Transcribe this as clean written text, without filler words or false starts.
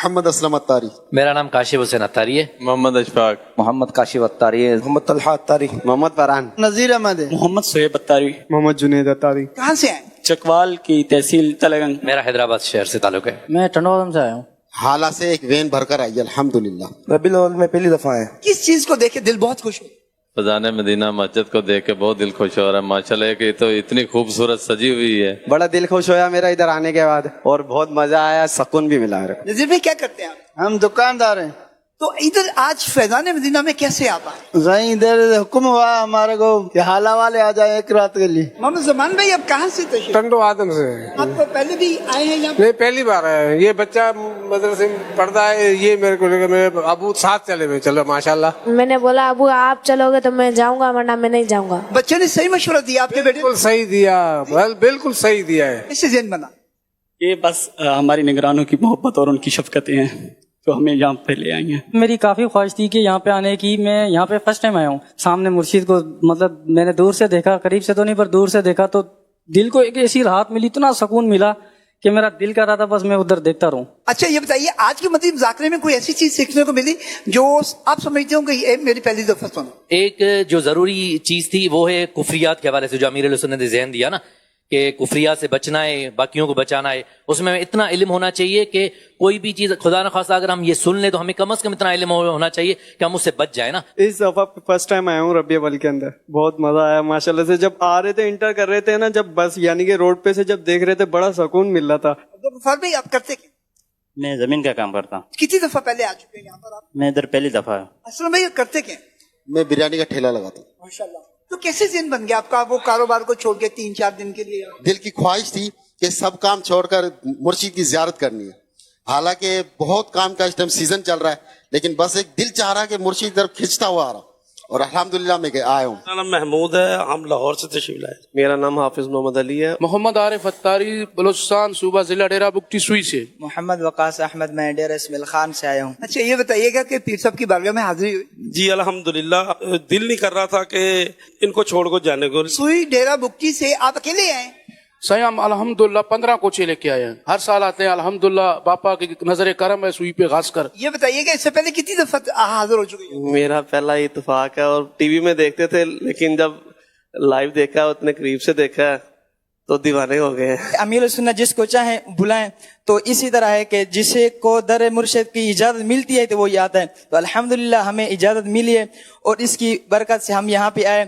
محمد اسلم اتاری. میرا نام کاشف حسین اتاری ہے. محمد اشفاق. محمد کاشف اتاری ہے. محمد طلحہ اتاری. محمد فرحان. نذیر احمد ہے. محمد سہیب اتاری. محمد جنید اتاری. کہاں سے آئے؟ چکوال کی تحصیل تلگنگ. میرا حیدرآباد شہر سے تعلق ہے. میں ٹنڈوادم سے آیا ہوں. حالہ سے ایک وین بھر کر آئی الحمدللہ. ربیع الاول میں پہلی دفعہ آیا. کس چیز کو دیکھ کے دل بہت خوش ہو؟ فضان مدینہ مسجد کو دیکھ کے بہت دل خوش ہو رہا ہے ماشاءاللہ کہ تو اتنی خوبصورت سجی ہوئی ہے. بڑا دل خوش ہوا میرا ادھر آنے کے بعد اور بہت مزہ آیا, سکون بھی ملا. نذیر بھائی کیا کرتے ہیں آپ؟ ہم دکاندار ہیں. تو ادھر آج فیضان مدینہ میں کیسے آپ آئے؟ ذرا ادھر حکم ہوا ہمارے کو کہ حالہ والے آ جائیں ایک رات کے لیے. محمد زمان بھائی آپ کہاں سے تشریف؟ ٹنڈوادم سے. آپ تو پہلے بھی آئے ہیں یہاں؟ نہیں, پہلی بار آیا ہے. یہ بچہ مدرسے میں پڑھتا ہے, یہ میرے کو میرے ابو ساتھ چلے ہوئے. چلو ماشاءاللہ. میں نے بولا ابو آپ چلو گے تو میں جاؤں گا ورنہ میں نہیں جاؤں گا. بچے نے صحیح مشورہ دیا آپ کے بیٹے؟ بالکل صحیح دیا, بالکل صحیح دیا ہے. کیسے ذہن بنا؟ یہ بس ہماری نگرانوں کی محبت اور ان کی شفقتیں ہیں جو ہمیں یہاں پہ لے آئی ہیں. میری کافی خواہش تھی کہ یہاں پہ آنے کی. میں یہاں پہ فرسٹ ٹائم آیا ہوں. سامنے مرشید کو مطلب میں نے دور سے دیکھا, قریب سے تو نہیں پر دور سے دیکھا, تو دل کو ایک ایسی راحت ملی, اتنا سکون ملا کہ میرا دل کر رہا تھا بس میں ادھر دیکھتا رہوں. اچھا یہ بتائیے آج کے مدنی مذاکرے میں کوئی ایسی چیز سیکھنے کو ملی جو آپ سمجھتے ہوں کہ یہ میری پہلی دفعہ سنا؟ ایک جو ضروری چیز تھی وہ ہے کفریات کے حوالے سے جو امیر علیہ سنت نے ذہن دیا نا کہ کفریات سے بچنا ہے, باقیوں کو بچانا ہے. اس میں اتنا علم ہونا چاہیے کہ کوئی بھی چیز خدا نخواستہ اگر ہم یہ سن لیں تو ہمیں کم از کم اتنا علم ہونا چاہیے کہ ہم اس سے بچ جائیں نا. اس دفعہ فرسٹ ٹائم آیا ہوں ربیع الاول کے اندر. بہت مزہ آیا ماشاءاللہ سے. جب آ رہے تھے انٹر کر رہے تھے نا, جب بس یعنی کہ روڈ پہ سے جب دیکھ رہے تھے بڑا سکون مل رہا تھا. غفار بھائی آپ کرتے کیا؟ میں زمین کا کام کرتا ہوں. کتنی دفعہ پہلے آ چکے ہیں یہاں پر آپ؟ میں ادھر پہلی دفعہ ہوں. اسلم بھائی کرتے کیا؟ میں بریانی کا ٹھیلا لگاتا ہوں. ماشاءاللہ. تو کیسے ذہن بن گیا آپ کا وہ کاروبار کو چھوڑ کے 3-4 دن کے لیے؟ دل کی خواہش تھی کہ سب کام چھوڑ کر مرشید کی زیارت کرنی ہے. حالانکہ بہت کام کا اس ٹائم سیزن چل رہا ہے, لیکن بس ایک دل چاہ رہا کہ مرشید طرف کھینچتا ہوا آ رہا, اور الحمدللہ میں آیا ہوں. میرا نام محمود ہے, ہم لاہور سے تشریف لائے. میرا نام حافظ محمد علی ہے. محمد عارف اتاری, بلوچستان صوبہ, ضلع ڈیرہ بگٹی سوئی سے. محمد وقاص احمد, میں ڈیرہ اسماعیل خان سے آیا ہوں. اچھا یہ بتائیے گا کہ پیر صاحب کی بارگاہ میں حاضری ہوئی؟ جی الحمدللہ. دل نہیں کر رہا تھا کہ ان کو چھوڑ کر جانے کو. سوئی ڈیرہ بگٹی سے آپ اکیلے آئے؟ سیاں ہم الحمدللہ 15 کوچے لے کے آئے ہیں. ہر سال آتے ہیں الحمدللہ. باپا کی نظر کرم ہے سوئی پہ خاص کر. یہ بتائیے کہ اس سے پہلے کتنی دفعہ حاضر ہو چکے ہیں؟ میرا پہلا اتفاق ہے, اور ٹی وی میں دیکھتے تھے, لیکن جب لائیو دیکھا, اتنے قریب سے دیکھا تو دیوانے ہو گئے ہیں. امیر سنت جس کو چاہیں بلائیں, تو اسی طرح ہے کہ جسے کو در مرشد کی اجازت ملتی ہے تو وہ آتا ہے. تو الحمدللہ ہمیں اجازت ملی ہے اور اس کی برکت سے ہم یہاں پہ آئے.